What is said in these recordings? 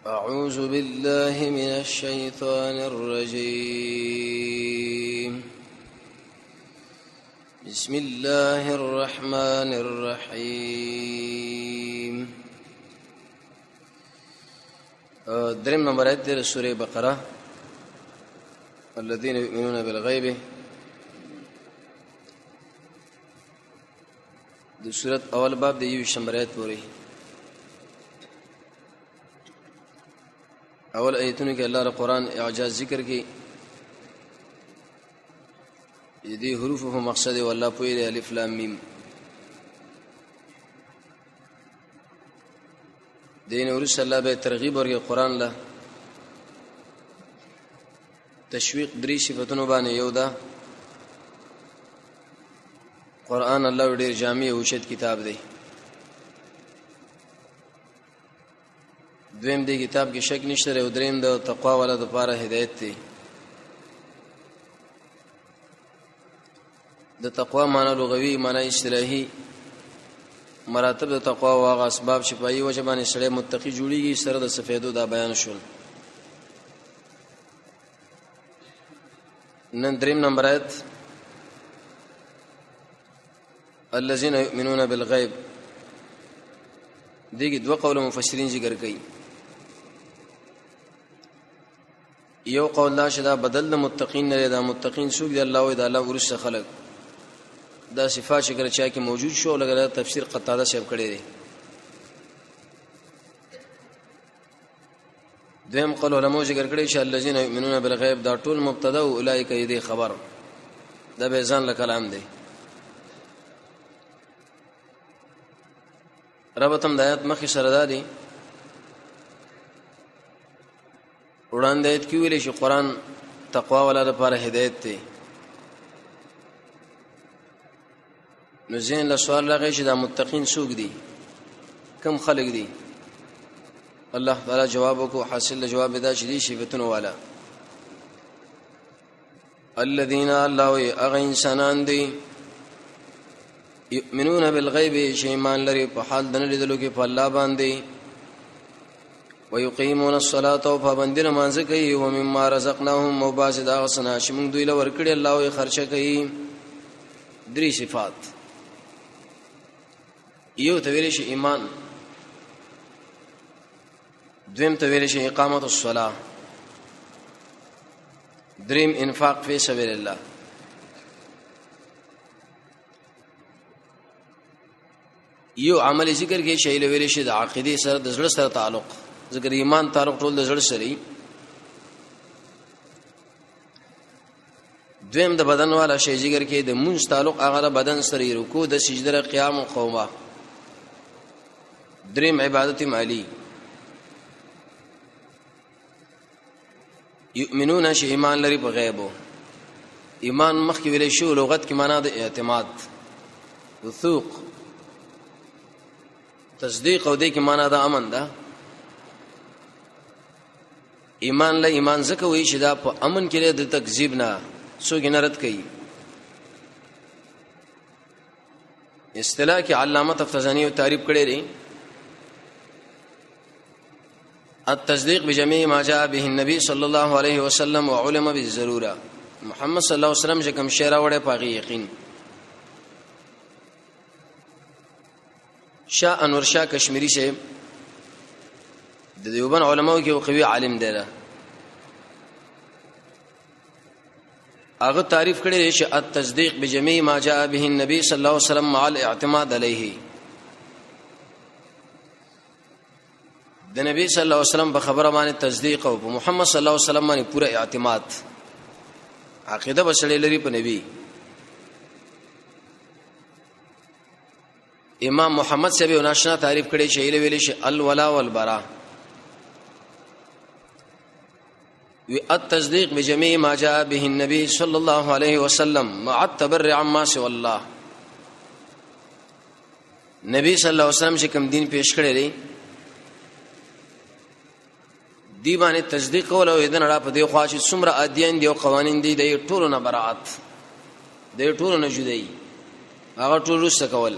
أعوذ بالله من الشيطان الرجيم. بسم الله الرحمن الرحيم. درم نمبر آیت در سورة بقرة الذين يؤمنون بالغيب. د سورة اول باب د 21 آیت پورې اول آیتونو کې الله تعالی قرآن اعجاز ذکر کی دې حروف په مقصد او الله په الف لام میم. دین ورس الله به ترغیب ورکړي قرآن له تشویق درې صفاتونو باندې. یو دا قرآن الله ډېر جامع او اوچت کتاب دی. دویم دی کتاب کې شک نشته او دریم د تقوا والا د لپاره هدایت دی. د تقوا معنی لغوي معنی اصطلاحي مراتب د تقوا او هغه اسباب شفایي وجبان سره متقی جوړیږي سره د سفیدو دا بیان شول. نن دریم نمبر آیت الذين يؤمنون بالغيب. دغه دوه قول مفسرین ذکر کړي. یو قول لا شدا بدل د متقین نه دا متقین سوق دی الله او د الله ورسره خلق دا صفات شکر چا کې موجود شو لګره تفسیر قتاده شپ کړي دي. دویم قول علماء ذکر کړي چې الذين يؤمنون بالغيب دا ټول مبتدا او اولئک دې خبر دا به ځان له کلام دی. ربطم د آیات مخې سره دا دی وړاندې آیت کې ویل شي قرآن تقوا والا لپاره هدایت دی. نو ځین له سوال راغی چې دا متقین څوک دي کم خلق دي. الله تعالی جواب وکړو حاصل جواب دا چې دي صفاتونو والا الذين الله اغه انسانان دي یؤمنون بالغیب چې ایمان لري په حال د نه لیدلو کې په الله باندې ويقيمون الصلاه او پابندي نماز کوي او مما رزقناهم مباز دا غسنا چې موږ دوی له ورکړي الله یې خرچه کوي. درې صفات یو تویل شي ایمان، دویم تویل شي اقامت الصلاه، دریم انفاق فی سبیل الله. یو عمل ذکر کې شی له ویل شي د عقیده سره د زړه سره تعلق ذکر ایمان تعلق ټول د زړه سره. دویم د بدن والا شی ذکر کې د مونږ تعلق هغه بدن سره رکوع د سجده قیام او قومه. دریم عبادت مالی. یؤمنون شی ایمان لري په غیبو. ایمان مخکې ویل شو لغت کې معنا د اعتماد وثوق تصدیق او دې کې معنا دا امن ده. ایمان له ایمان زکه وی چې دا په امن کې د تکذیب نه څوک نه رد کوي. اصطلاح کې علامه تفتزانی او تعریف کړی دی التصديق بجميع ما جاء به النبي صلى الله عليه وسلم وعلم بالضروره. محمد صلی الله علیه وسلم چې کوم شعر وړه پاغي یقین. شاه انور شاه کشمیری سے د دیوبند علماء کې قوي عالم دی. هغه تعریف کړی دی چې التصديق بجميع ما جاء به النبي صلی الله علیه وسلم مع الاعتماد علیه. د نبی صلی الله علیه وسلم په خبره باندې تصدیق او په محمد صلی الله علیه وسلم باندې پوره اعتماد عقیده بسړې لري په نبی. امام محمد صاحب ناشنا تعریف کړي چې ویل شي الولا والبراء. وی التصديق بجميع ما جاء به النبي صلى الله عليه وسلم مع التبرع عما سوى الله. نبی صلی الله علیه وسلم چې کوم دین پیش کړی دی دی باندې تصدیق کول او اذن را په دی خوا چې څومره ادیان دی او قوانین دی د ټولو نه برائت د ټولو نه جدای هغه ټول رسته کول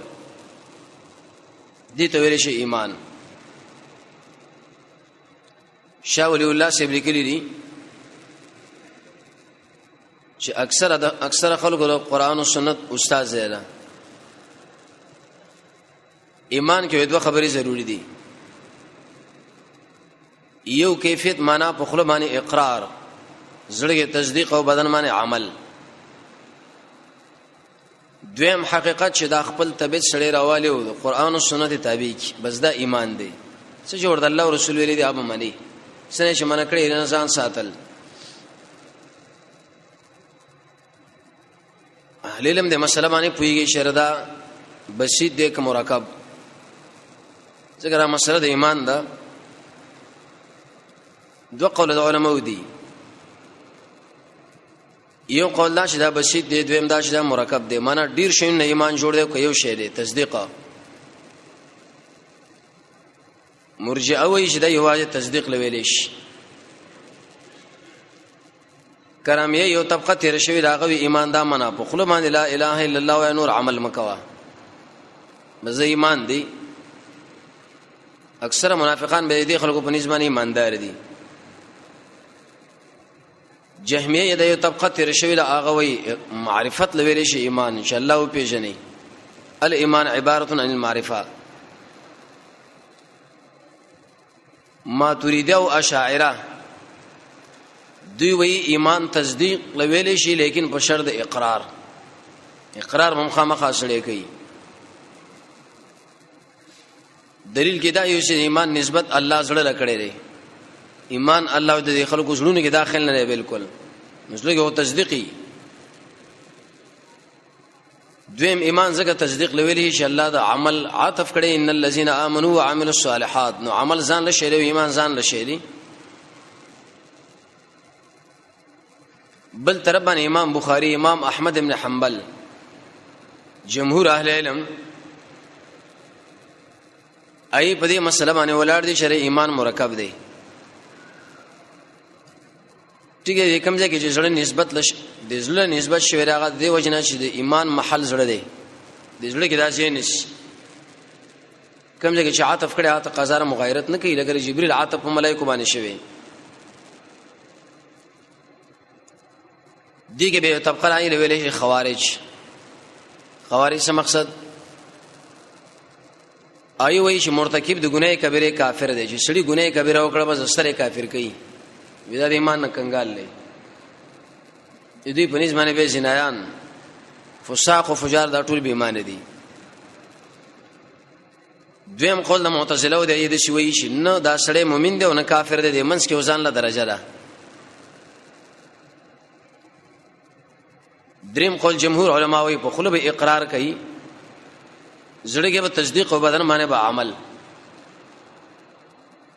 دي ته ویل شي ایمان. شاه ولی الله صاحب لیکلی دي چې اکثر خلکو د قران او سنت استاد زیاده ایمان کې دوه خبرې ضروری دي یو کیفیت معنا په خله باندې اقرار زړه تصدیق او بدن باندې عمل دویم حقیقت چې دا خپل طبيعت سره راوالی او قران او سنت تابع کی بس دا ایمان دی څه جوړ د الله او رسول ویلي دی اب منی سنه چې من کړی نه ځان ساتل اهل علم د مسله باندې پویږي شردا بسيط دی که مرکب څنګه مسله د ایمان دا دو قول د علماء دي یو قول دا چې دا بسيط دی دویم دا چې دا مرکب دی معنا ډیر شي نه ایمان جوړ دی کو یو شی دی تصدیق مرجئه وایي چې دا یوازې تصدیق لویل شي کرامیه یو طبقه تیر شوی راغوي ایمان دا معنا په خله باندې لا اله الا الله و نور عمل مکوا مزه ایمان دی اکثر منافقان به دي خلکو په نسبت ایماندار دي جهمیه د یو طبقه تیر شوی راغوي معرفت لویل شي ایمان ان شاء الله او پیژنې الایمان عبارت عن المعرفه ماتوریده او اشاعره دوی وی ایمان تصدیق لویل شي لیکن په شرط اقرار مخامخ سره کوي دلیل کې دا یو چې ایمان نسبت الله سره لکړي دی ایمان الله د خلکو زړونو کې داخل نه دی بالکل مسلګه او تصدیقي دویم ایمان زګه تصدیق لویل شي الله دا عمل عاطف کړي ان الذين امنوا وعملوا الصالحات نو عمل ځان له شی ایمان ځان له شی بل طرف باندې امام بخاری امام احمد ابن حنبل جمهور اهل علم ای په دې مسله باندې ولاړ دي شرع ایمان مرکب دی ټیګه کوم ځای کې چې زړه نسبت لش د زړه نسبت شوی راغلی دی وجنه چې د ایمان محل زړه دی د زړه کې دا ځای نش کوم ځای کې چې عاطف کړي عاطف قزار مغایرت نه کوي لکه جبريل عاطف په ملائکه باندې شوی دیګه به طبقه راځي ویلې شي خوارج څه مقصد ایو وای چې مرتکب د ګناه کبیره کافر دی چې سړي ګناه کبیره وکړه بس سره کافر کوي ودا د ایمان نه کنګال لې دې په نس باندې به زنایان فساق او فجار دا ټول به ایمان دي دویم قول د معتزله د دې شوی شي نو دا سړی مؤمن دی او نه کافر دی منځ کې وزن له درجه ده دریم قول جمهور علما وی په خله به اقرار کوي زړه کې به تصدیق او بدن باندې به عمل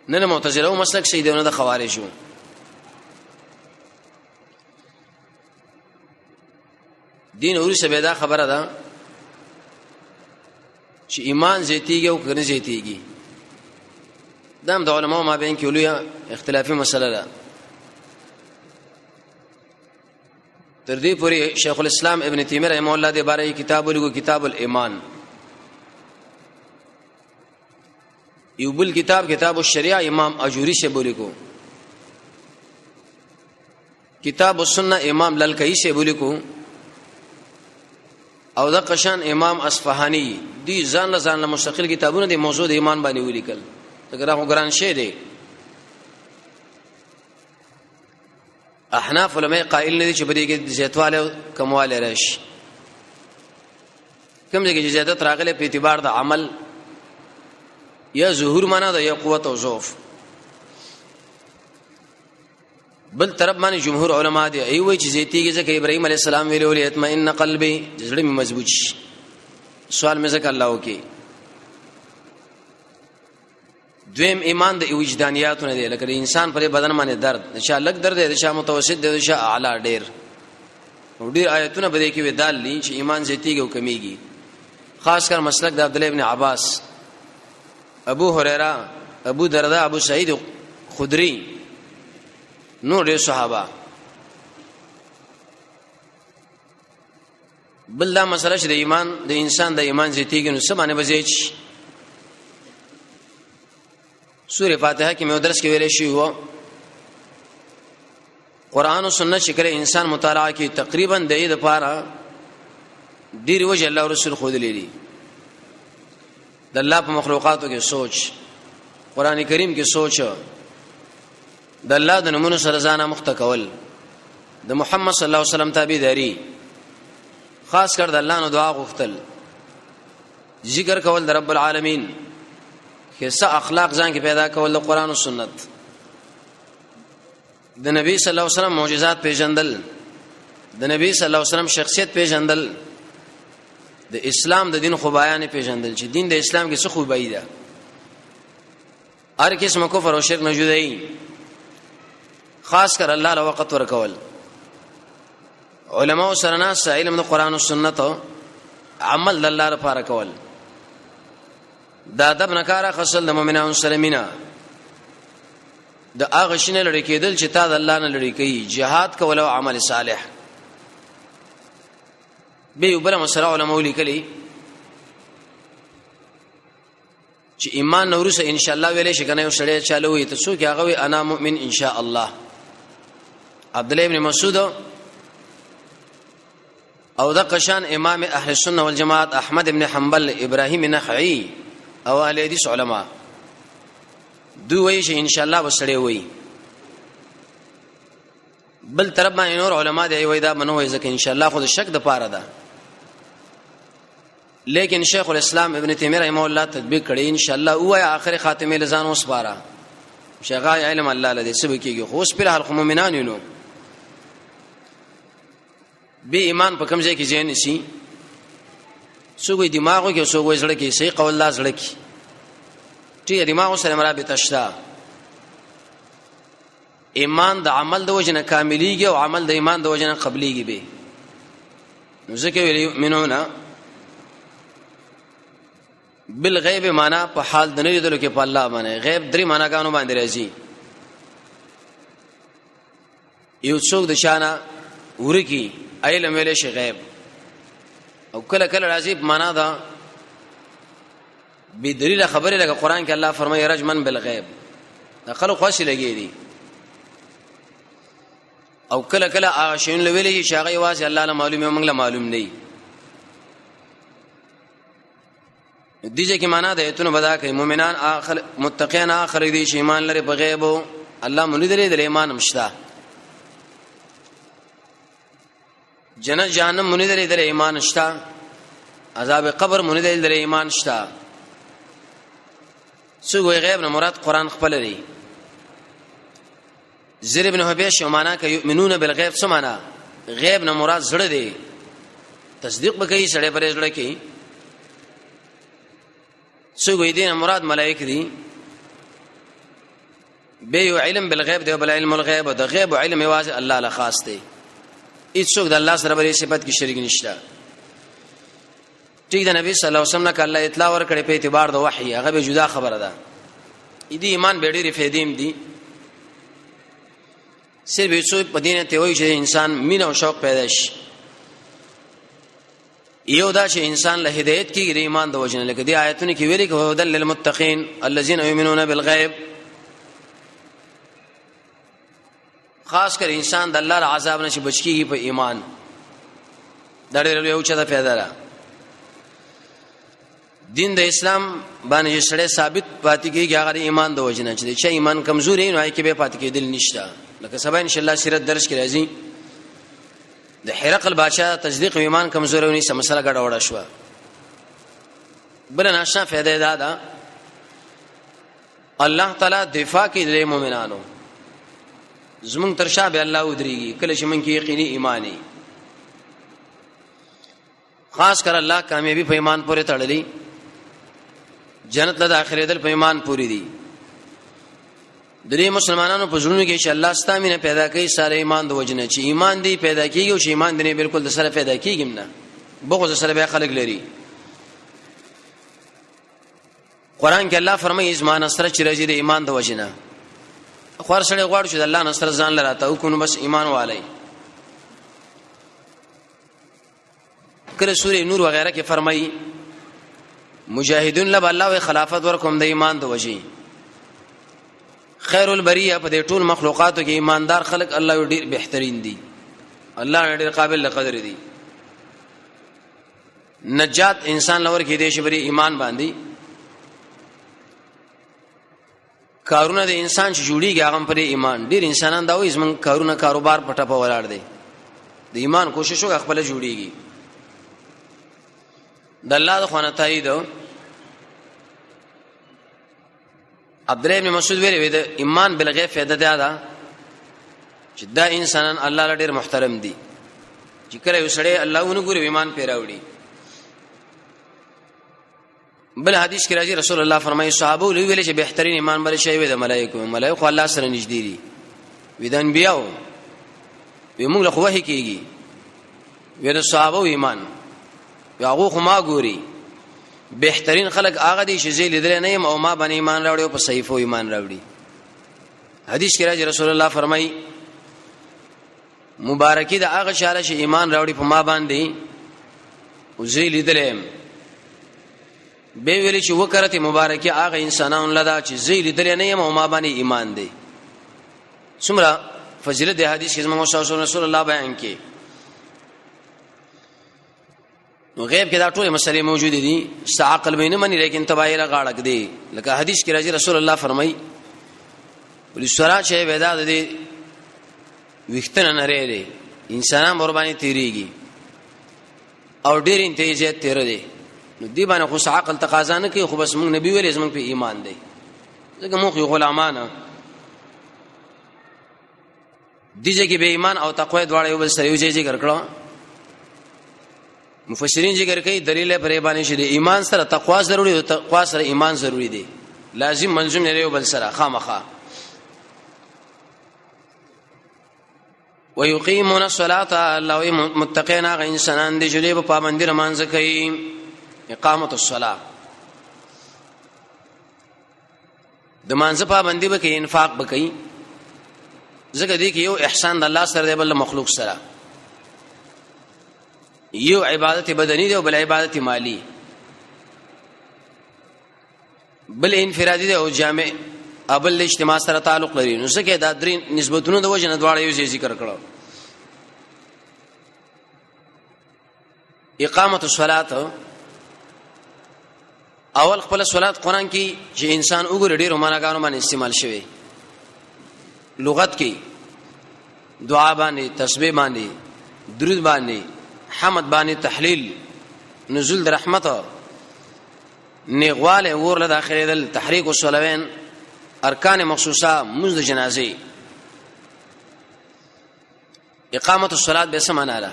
نه معتزله او مسلک شي دیونه د خوارج شو دین اوري سبدا خبره ده چې ایمان زیاتیږي او کنه زیاتیږي دام د علماء ما بین کې لوی اختلافي مسله ده تر دې پورې شیخ الاسلام ابن تیمیه رحمه الله د باره کتاب ولګو کتاب الایمان یو بل کتاب الشریعه امام اجوری سے بولی کو کتاب السنه امام للکئی سے بولی کو او دا قشان امام اصفهانی دی ځان له مستقل کتابونه د موضوع د ایمان باندې ولیکل دغه غران شه دی احناف علماء قائل نه دي چې بده کې زیاتواله کمواله راشي کوم ځای کې زیادت راغله په اعتبار د عمل یا ظهور معنا د یا قوت او ضعف بل طرف باندې جمهور علما دي ای وای چې زیاتیږي ځکه ابراهيم عليه السلام ویلو ولې اطمئن قلبي زړه می مضبوط شي سوال مې ځکه الله وکي دویم ایمان د وجدانیاتونه دی لکه انسان پر بدن باندې درد نشه لګ درد دی نشه متوسط دی نشه اعلی ډیر آیتونه بده کې ودال لې چې ایمان زیاتیږي او کمیږي خاص کر مسلک د عبد الله ابن عباس ابو هريره ابو دردا ابو سعید خدری نور صحابه بل دا مسله چې د ایمان د انسان د ایمان زیاتیږي نو سمانه بځي سورہ فاتحه کې مې درس کې ویلې شو قران او سنت شکل انسان مطالعه کی تقریبا د دې لپاره ډیر وجه الله رسول خود لري د الله په مخلوقاتو کې سوچ قران کریم کې سوچ د الله د نمونه سره ځان مختکول د محمد صلی الله علیه وسلم تابعداري خاص کر د الله نو دعا غوښتل ذکر کول د رب العالمین کیسه اخلاق ځان کې پیدا کول د قران او سنت د نبی صلی الله علیه وسلم معجزات پیژندل د نبی صلی الله علیه وسلم شخصیت پیژندل د اسلام د دین خو بیان پیژندل چې دین د اسلام کې څه خوبی ده هر قسم کفر او شرک نه جدای خاص کر الله له وخت ورکول علماء سره ناس علم د قران او سنت عمل د الله لپاره کول دا ادب نکاره خصل د مؤمنانو سره مینا د هغه شنه لړ کېدل چې تا د الله نه لړ کوي jihad کول او عمل صالح به وبره مسله علماء لیکلي چې ایمان نورسه ان شاء الله ویلې شي کنه یو سړی چالو وي ته څوک هغه وي انا مؤمن ان شاء الله عبد الله ابن مسعود او د قشان امام اهل السنه والجماعت احمد ابن حنبل ابراهيم نخعي او اهل حدیث علما دوی شي ان شاء الله وسړی وي بل طرف باندې نور علما دی وای دا منو وای ځکه ان شاء الله خود شک د پاره ده لیکن شیخ الاسلام ابن تیمیہ رحمه الله تطبیق کړي ان شاء الله او اخر خاتمه لزان وسپاره شغای علم الله لدی سبه کیږي خو اس پر حال مومنان نو به ایمان په کوم ځای کې ځین شي څوګي دماغو کې څوګي زړه کې صحیح قول الله زړه کې چې دماغ سره مرابط شته ایمان د عمل د وجنه کاملیږي او عمل د ایمان د وجنه قبليږي به نو ځکه ویل یؤمنون بالغیب معنا په حال د نه لیدلو کې په الله باندې غیب درې معناګانو باندې راځي یو څوک د شانه ورکی علم ویل شي غیب او کله کله راځي په معنا دا به دلیل خبره لکه قران کې الله فرمایي رجمن بالغیب دا خلک خوشي لګي دي او کله کله عاشین ویلې چې هغه واسه الله له معلومه موږ له معلوم نه دي دې کې معنا ده ایتونه بدا کوي مؤمنان اخر متقین اخر دي چې ایمان لري په غیب او الله مونږ دې د ایمان مشتا جنت جهنم مونږ دې د ایمان مشتا عذاب قبر مونږ دې د ایمان مشتا څو غیب نه مراد قران خپل لري زیر ابن حبیش معنا کوي یؤمنون بالغیب څه معنا غیب نه مراد زړه دی تصدیق وکړي سړی پرې زړه کې څوګې دین مراد ملائکه دي به علم بالغیب دی بل علم الغیب او د غیب او علم واځي الله له خاص دی هیڅوک د الله سره بری صفات کې شریک نشته ټیک د نبی صلی الله علیه وسلم نه الله اطلاع ورکړي په اعتبار د وحی هغه به جدا خبره ده دې ایمان به ډېری فائدې دي صرف یو په دینه ته وایي چې انسان مینه او شوق پیدا شي یو دا چې انسان له هدایت کې ایمان د وجنه لکه دی آیتونه کې ویلي کې هدل للمتقین الذين یؤمنون بالغیب خاص کر انسان د الله عذاب نشي بچکیږي په ایمان دا ډېر یو څه ده پیدا ده دین د اسلام باندې سره ثابت پاتې کیږي هغه ایمان د وجنه چې ایمان کمزوري نه کې به پاتې کېدل نشته لکه سبا ان شاء الله سیرت درس کې راځي د هرقل بادشاہ تصدیق ایمان کمزورونی سم مسله غډ وډه شو بل ناشنا فائدہ دا ده الله تعالی دفاع کوي د مؤمنانو زمون ترشا به الله ودريږي کله چې من کې یقیني ایمانی خاص کر الله کامیابی په ایمان پورې تړلې جنت له داخله دل په ایمان پوری دي درې مسلمانانو په ژوند کې چې الله ستامینه پیدا کوي سره ایمان د وجنه چې ایمان دی پیدا کیږي او چې ایمان دی بالکل د سره پیدا کیږي نه بغض سره به خلق لري قران کې الله فرمایي ازما نصر چې راځي د ایمان د وجنه خور سره غواړي چې الله نصر ځان لراته او کو بس ایمان والي کله سورې نور وغیرہ کې فرمایي مجاهدون لب الله خلافت ورکوم د ایمان د وجې خیر البریه په دې ټول مخلوقاتو کې ایماندار خلق الله ډیر بهترین دي، الله ډیر قابل لقدر دي. نجات انسان لور کې دې شبري ایمان باندې کارونه د انسان چې جوړیږي هغه پر ایمان. ډیر انسانان دا وایي زمون کارونه کاروبار پټه په ولاړ دي، د ایمان کوشش وکړه خپل جوړیږي. د الله د خوانه تایید عبد الله بن مسعود ویلي د ایمان بالغیب فائدہ ده چې دا انسانان الله ډیر محترم دي، چې کله وسړي الله ونګوري ایمان پیراوړي. بل حدیث کې راځي رسول الله فرمایي صحابه ویل چې بهترین ایمان بل شی وي د ملائکه الله سره نږدې دي، وي د انبیاو وي موږ له وحی کېږي، وي د صحابه ایمان هغه خو ما ګوري. بهترین خلق هغه دي چې زه لیدل نه یم او ما باندې ایمان راوړي او په صحیفو ایمان راوړي. حدیث کې راځي رسول الله فرمایي مبارکی د هغه شاله چې ایمان راوړي په ما باندې او زه لیدل یم. به ویل چې وکړه مبارکي هغه انسانانو لدا چې زه لیدل نه یم او ما باندې ایمان دی. څومره فضیلت د حدیث کې زموږ رسول الله بیان کړي. نو غیب کې دا ټول مسلې موجود دي، عقل به نه مني لیکن تبایله غاړک دي. لکه حدیث کې راځي رسول الله فرمایي ولې سره چې ودا دي وختنه نه لري انسانان قرباني تیریږي او ډېر انتهاجات تیر دي. نو دی باندې خو عقل تقاضا نه کوي، خو بس موږ نبی ویلې زموږ په ایمان دی. ځکه موږ غلامانه دي چې به ایمان او تقوا دواړه یو بل سره یو ځای ذکر کړو. مفسرین ذکر کوي دلیل پرې باندې چې ایمان سره تقوا ضروری او تقوا سره ایمان ضروری دی، لازم ملزم نه یو بل سره خامخا. ويقيمون الصلاه الله متقين هغه انسانان دي چې په پابندي رمانځ کوي. اقامت الصلاه د مانځه پابندي به کوي، انفاق به کوي. ځکه دې کې یو احسان د الله سره دی بل مخلوق سره، یو عبادت بدنی دی او بل عبادت مالی، بل انفرادي دی او جامع، ابل اجتماع سره تعلق لري. نو څه کې دا درې نسبتونه د وجه نه دواړه یو ذکر کړو. اقامت الصلاه اول خپل صلات قران کې چې انسان وګړي ډېر معناګانو باندې استعمال شوی. لغت کې دعا باندې، تسبیح باندې، درود باندې، حمد باندې، تحلیل، نزول د رحمت، نیغواله ورله داخله دل، تحریک الصلوین، ارکان مخصوصه، منځ د جنازې. اقامت الصلاه به څه معنا ده؟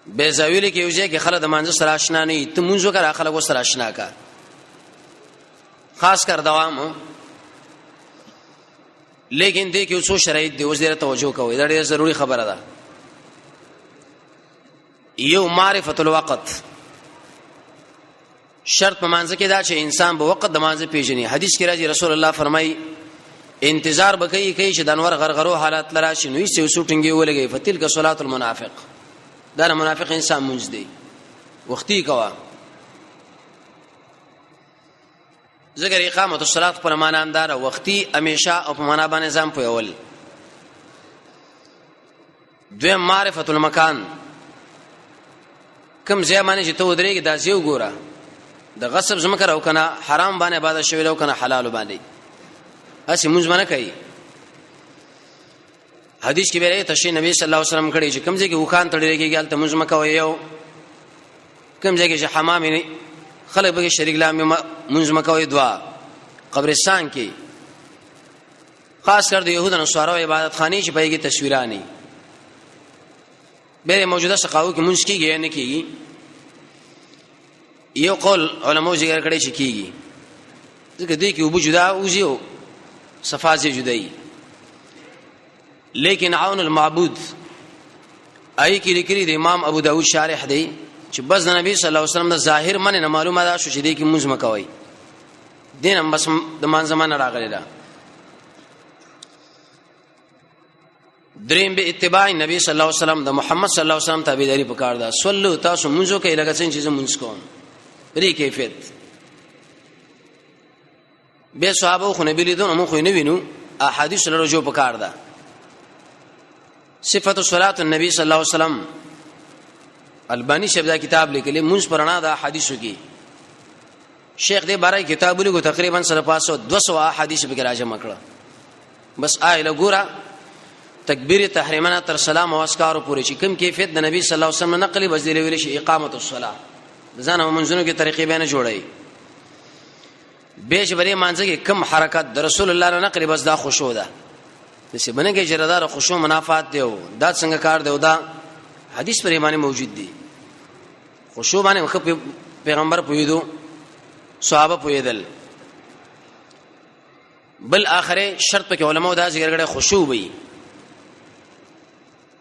به زاویل کې یوځای کې خلک د مانځ سره آشنا نه، ته مونږ وکړه خلک سره آشنا کا، خاص کر دوام. لیکن دې کې څو شرایط دي، اوس ډېر توجه کوئ، دا ډېر ضروری خبره ده. یو معرفت الوقت، شرط په مانځ کې دا چې انسان به وخت د مانځ پیژني. حدیث کې راځي رسول الله فرمایي انتظار بکئی کوي چې د انور غرغرو حالات لرا شي، نو یې سوټنګي ولګي. فتلک صلات المنافق، دا منافق انسان مونږ دی وختي کوا. ذکر اقامت الصلاه پر معنا اندار وختي همیشه او په معنا باندې ځم په اول. دویم معرفت المکان، کوم ځای باندې چې ته ودرېږي دا ځای وګوره، د غصب زمکه راو کنه حرام باندې عبادت شوی راو کنه حلال باندې، اسی مونږ باندې کوي. حدیث کې به تشریح نبی صلی الله علیه وسلم کړي چې کوم ځای کې وخان تړل کېږي الته مونږ مکوي، یو کوم ځای کې چې حمام نه خلک به شریک لامه مونږ مکوي. دعا قبرستان کې خاص کر د يهودانو سوارو عبادت خاني چې پېږي تصویرانی به موجوده سقاو کې مونږ کېږي نه کېږي. یو قول علماء ذکر کړي چې کېږي، ځکه دې کې وبو جدا اوځي صفازه جدای. لیکن عون المعبود آی کې لیکلي د امام ابو داود شارح دی چې بس د نبی صلی الله علیه وسلم د ظاهر من نه معلومه ده شو چې دې کې مونږ مکوي، دین بس د مان زمانه راغلی ده. دریم به اتباع نبی صلی الله علیه وسلم د محمد صلی الله علیه وسلم تابعداري پکار ده. صلو تاسو مونږه کې لګا څنګه چې مونږ کوم پرې کیفیت. به صحابه خو نبی لیدون مو خو نه وینو احادیث له رجوع پکار ده صفات صلات النبي صلی الله علیه وسلم البانی شبدا کتاب لیکلی منځ پرانا ده حدیثو کې شیخ دې بارے کتاب لیکو تقریبا 200 احادیث به راجمه کړه بس آیله ګورا تکبیر تحریمنا تر سلام او اسکار پورې چې کوم کیفیت د نبی صلی الله علیه وسلم نقلی وزیر ویل شي اقامت الصلاه ځانه منځونو کې طریقې بیان جوړای به چې بری مانځي کې کم حرکت د رسول الله نه نقلی بس دا خشوع ده دسه بنه کې جردار خشوع منافات دی دا څنګه کار دی دا حدیث پر ایمانی موجود دی خشوع باندې پیغمبر پویدو صحابه پویدل بل اخره شرط په علماء دا ذکر کړي خشوع وي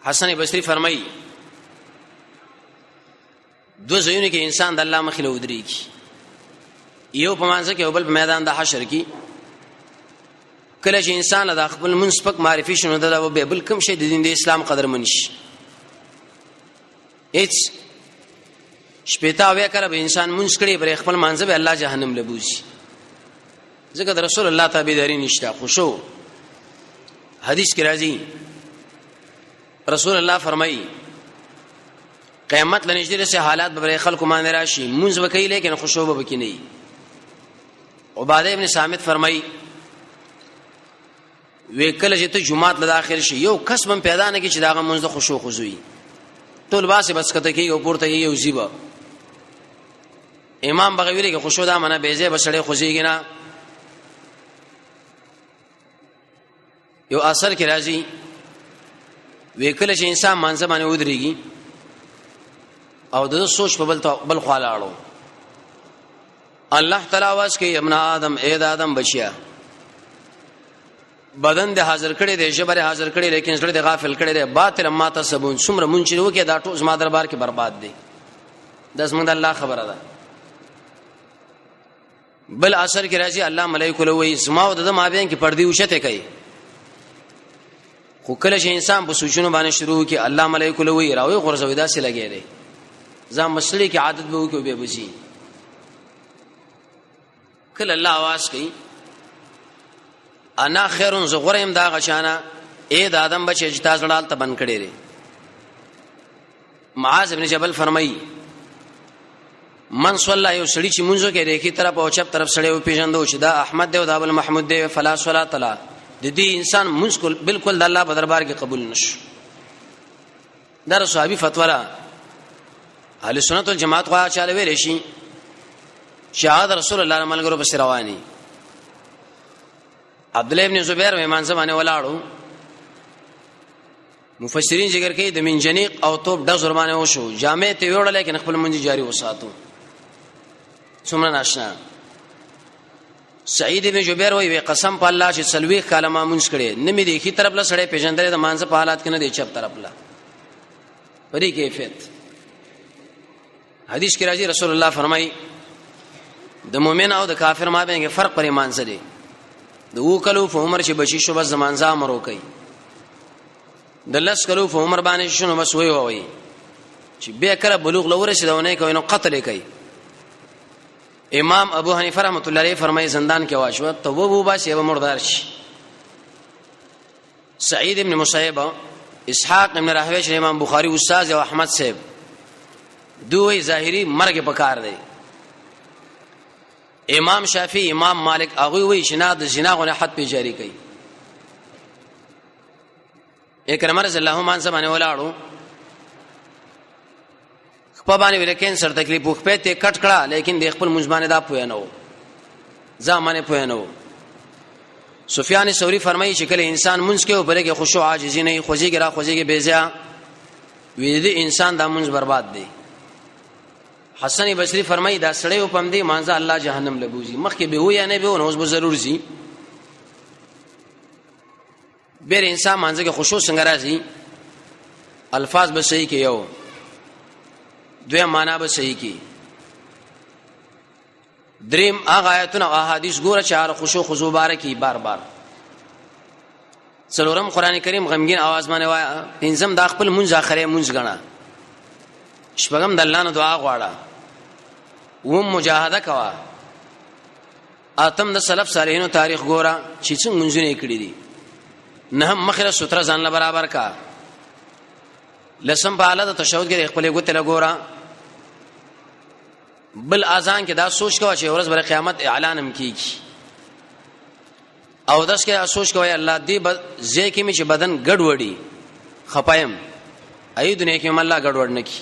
حسن بصری فرمایي دو ځایونه کې انسان د الله مخې له ودرېږي یو په مانځ کې او بل په میدان د حشر کې کله چې انسان د خپل منسپک معرفي شونه د بل کوم شی د دین د اسلام قدر منشي هیڅ شپېتا وې کړه به انسان منځ کړي پر خپل مانځ به الله جهنم لبوسي ځکه د رسول الله تابعداري نشته خشوع حدیث کې راځي رسول الله فرمایي قیامت لنجدي سه حالات به خلکو باندې راشي منځ وکي لیکن خشوع به کې نه عباده ابن صامت فرمایي وکله چې ته جمعات له داخل شي یو قسم پیدا نه کی چې داغه منځ خشوع خضوعي ټول باسه بس کته کې او پورته یو زیبا امام بغوی له خشوع دا منه بیزه بسړې خوځيږي نه یو اثر کې راځي وکله چې انسان منځ باندې ودرېږي او د سوچ په بل خوالاړو الله تعالی واس کې ابن آدم اے د آدم بچیا بدن د حاضر کړي د جبر حاضر کړي لیکن زړه د غافل کړي د باطل ما تسبون څومره مونږ وکي دا ټول زما دربار کې برباد دي د زموږ الله خبره ده بل اثر کې راځي الله ملائکه له وې زما او د مابین کې پردي وشته کوي خو کله چې انسان په سوچونو باندې شروع کی الله ملائکه له وې راوي غرزوي دا سي لګي دي ځم مسلې کې عادت به وکي به بزي کله الله आवाज کوي انا خیرون زغرم دا غشانا اے د آدم بچی چې تاسو ډال ته بن کړي لري معاذ ابن جبل فرمایي من صلی یو سړی چې مونږه کې ریخي طرف او چپ طرف سړی او پیژندو چې دا احمد دی او دا ابل محمود دی فلا صلات لا د دې انسان مونږ بالکل د الله په دربار کې قبول نشو دا صحابي فتوا را اهل سنت والجماعت خو چاله ویل شي شهادت رسول الله ملګرو بس رواني عبد الله ابن زبیر ایمان زمانه ولاړو مفسرین ذکر کوي د منجنیق او توپ د زرمانه وشو جامع ته وړل لیکن خپل منځ جاری وساتو څومره ناشنا سعید ابن جبیر وی قسم په الله چې سلوي کلمه مونږ کړي نمې دی کی طرف له سړې پیژندل د مانځ په حالات کې نه دی چپ طرف له پرې کیفیت حدیث کې راځي رسول الله فرمایي د مؤمن او د کافر مابین کې فرق پرې مانځ دی د وکلو په عمر چې بچی شو بس زمانځه امر وکي د لس کلو په عمر باندې شنو بس وی چې به کړه بلوغ لور رسیدونه کوي نو قتل کوي امام ابو حنیفه رحمۃ اللہ علیہ فرمایي زندان کې واښو توبه باسي او مردار شي سعید ابن مسیب اسحاق ابن راهوی امام بخاری استاد او احمد صاحب دوی ظاهری مرګ په کار دی امام شافعی امام مالک هغه وی شنا د زنا غو نه حد په جاری کوي اکرم رضی الله عنه زمانه ولاړو خپل باندې ولیکن سر تکلیف خو په ته کټ کړه لیکن د خپل مزبانه دا پوی نه و ځامنه پوی نه و سفیان ثوری فرمایي چې کله انسان منځ کې او بلکې خشوع عاجزی نه خوځيږي را خوځيږي بیزیا وې دې انسان دا منځ برباد دی حسن بصری فرمایي دا سړی په پم دی مانځه الله جهنم لبوزي مخکې به و یا نه به نو اوس به ضرور زی بیر انسان مانځه کې خشوع څنګه راځي الفاظ به صحیح کې یو دوی معنا به صحیح کې دریم هغه آیاتونه او احادیث ګوره چې هر خشوع خضوع بارکی بار بار څلورم قران کریم غمگین आवाज باندې وای پنځم د خپل منځ اخره منځ غنا شپږم د الله نه دعا غواړه و مجاهده کوا اتم د سلف صالحینو تاریخ ګوره چې څنګه منځونه کړی دي نه مخره ستر ځان له برابر کا لسم په حالت تشهود کې خپل ګوت له ګوره بل اذان کې دا سوچ کوه چې ورځ بر قیامت اعلان هم کیږي او داس کې سوچ کوه الله دې زې کې می چې بدن ګډ وډي خپایم ای دنیا کې هم الله ګډ وډ نه کی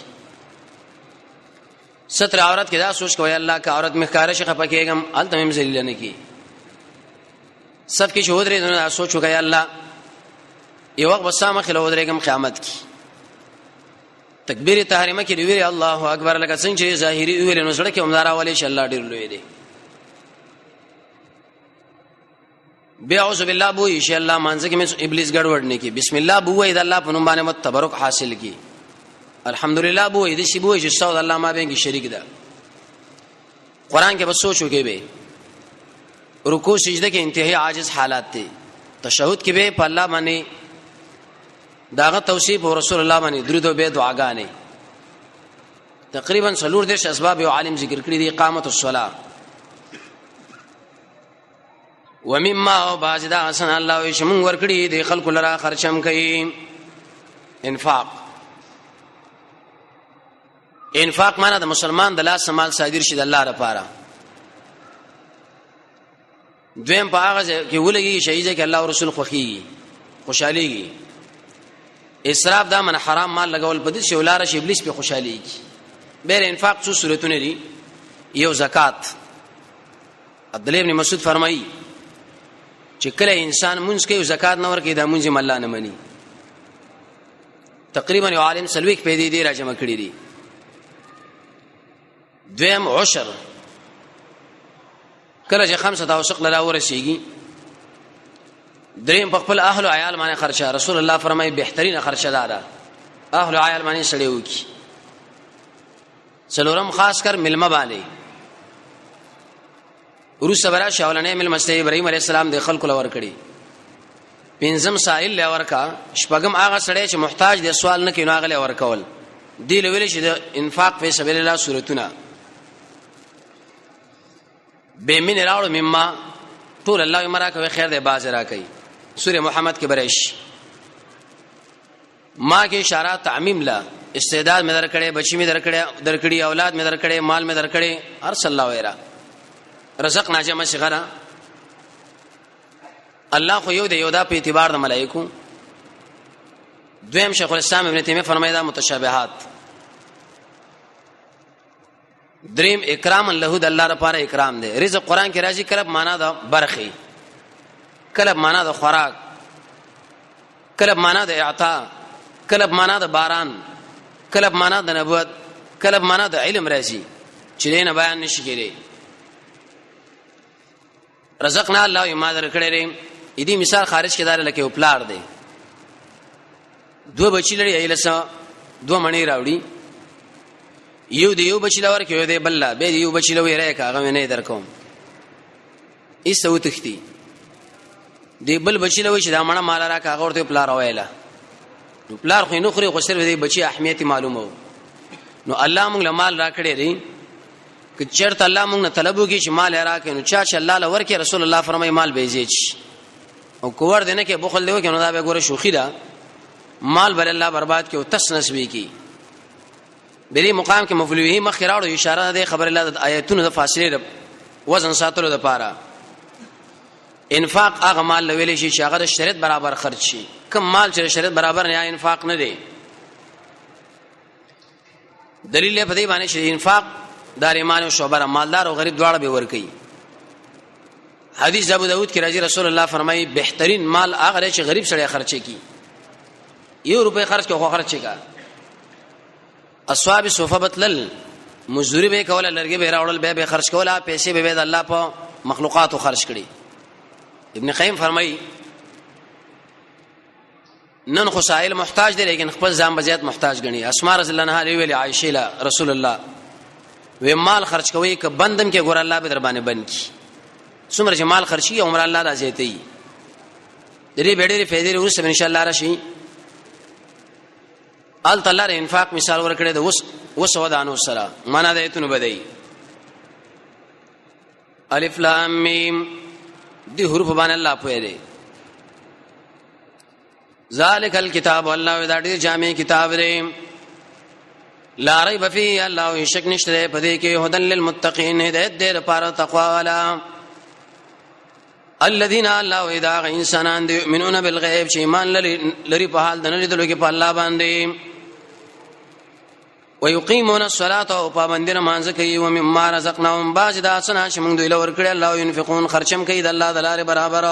ستر عورت کې دا سوچ کوه الله کا عورت مخکاره شي خپکهګم ال تمم ذلیل نه کی سب کې شهود لري دا سوچ کوه الله یو وخت وسامه خلو درېګم قیامت کی تکبیر تحریمه کې ویری الله اکبر لکه څنګه چې ظاهری ویل نو سره کې عمدار اولی ش الله ډیر لوی دی بیا اعوذ بالله بو ان شاء الله مانځه کې ابلیس ګډوډ نه کی بسم الله بو اې د الله په نوم باندې متبرک حاصل کی الحمدلله بو اې د شی بو چې استاد الله ما به کې شریک ده قران کې بس سوچو کې به رکوع سجده کې انتهایی عاجز حالات دي تشهود کې به په الله باندې داغه توصیف او رسول الله باندې درود او به دعاګانې تقریبا څلور دیش اسباب او عالم ذکر کړی دي اقامت الصلاه ومما او باجدا حسن الله وشمن ور کړی دي خلق لرا خرچم کوي انفاق معنا د مسلمان د لاس مال صادر شي د الله لپاره دویم په هغه کې ولګي شهیده کې الله او رسول خوخي خوشاليږي اسراف دا من حرام مال لګول په دې شی ولاره شی ابلیس په خوشاليږي بیر انفاق څو صورتونه دي یو زکات عبد الله ابن مسعود فرمایي چې کله انسان مونږ کوي زکات نه ورکړي دا مونږه الله نه مني تقریبا یو عالم سلويک په دې دی راجمه کړی دي دویم عشر کله چې 5 اوسق لرا ورسیږي دریم په خپل اهل او عیال باندې خرچه رسول الله فرمایي بهترین خرچه ده اهل او عیال باندې سړی وکي څلورم خاص کر ملما باندې ورس برا شاولنه مل مسیح ابراهيم عليه السلام د خلکو لور کړي پنځم سائل لور کا شپږم هغه سړی چې محتاج دی سوال نه کوي نو هغه لور کول دی لویل شي د انفاق په سبیل الله صورتونه به من راوړ مما ټول الله یمرا کوي خیر دی باز را کوي سوره محمد کې برش ما کې اشاره تعمیم لا استعداد مې درکړې بچی مې درکړې اولاد مې درکړې مال مې درکړې ارسل الله ویرا رزق ناجمه صغرا الله خو یو دی یو دا په اعتبار د ملائکو دویم شیخ الاسلام ابن تیمیه فرمایي دا متشابهات دریم اکرام له د الله لپاره اکرام دی رزق قران کې راځي کله معنا دا برخي کله معنا د خوراک کله معنا د اعطاء کله معنا د باران کله معنا د نبوت کله معنا د علم راځي چې نه بیان نشي کېږي رزقنا الله یما درکړې دې مثال خارج کې دار لکه پلار دی دو بچی لري ایلسا دو منی راوړي یو دی یو بچی لور کې یو دی بل به یو بچی لوي راکا هغه نه درکوم ایسو تختی دی بل بچی لوي چې دا مړه مال راکا هغه ورته پلار وایلا نو پلار خو نه خوري خو صرف دی بچی اهمیت معلومه نو الله موږ مال راکړي دی که چرته الله موږ نه طلبو کې چې مال راکې نو چا چې الله لور کې رسول الله فرمایي مال به یې او کوور دینه کې بخل دیو کې نو دا به ګوره شوخی دا مال بل الله برباد کې او تسنس وی کی بری مقام کې مفلوی مخراړو اشاره ده خبر الله د آیاتونو د فاصله وزن ساتلو د پاره انفاق هغه مال لویل شي چې هغه د شریعت برابر خرج شي کم مال چې شریعت برابر نه انفاق نه دی دلیل په دې باندې چې انفاق دار ایمان او شعبہ مالدار او غریب دواړه به ور کوي حدیث ابو داود کې راځي رسول الله فرمایي بهترین مال هغه چې غریب سره خرچه کی یو روپے خرچ کو خرچه کا اصحاب صوفه بتلل مزدوری به کوله لرګي به راوړل به خرج کوله پیسې به د الله په مخلوقاتو خرج کړي ابن قیم فرمایي نن خو سائل محتاج دی لیکن خپل ځان بزیات محتاج غني اسماء رضی الله عنها ویلي عائشه له رسول الله و مال خرج کوي ک بندم کې ګور الله به در باندې بند کی څومره چې مال خرچي عمر الله راځي ته دې بیډې فائدې ورسره ان شاء الله راشي ال تعالی انفاق مثال ورکړي د وس ودانو سره معنا د ایتونو بدای الف لام میم دی حروف باندې الله پوهه دی ذالک الکتاب الله دا ډیر جامع کتاب دی لا ریب فیه الله شک نشته پدې کې هدن للمتقین هدایت دې لپاره تقوا والا الذين الله اذا انسانان يؤمنون بالغیب چې ایمان لري په حال د نه لیدلو کې په الله باندې ويقيمون الصلاه او پابندونه مانځ کوي او مما رزقناهم باج دا سنا چې موږ دوی لور کړی الله ينفقون خرچم کوي د الله د لارې برابر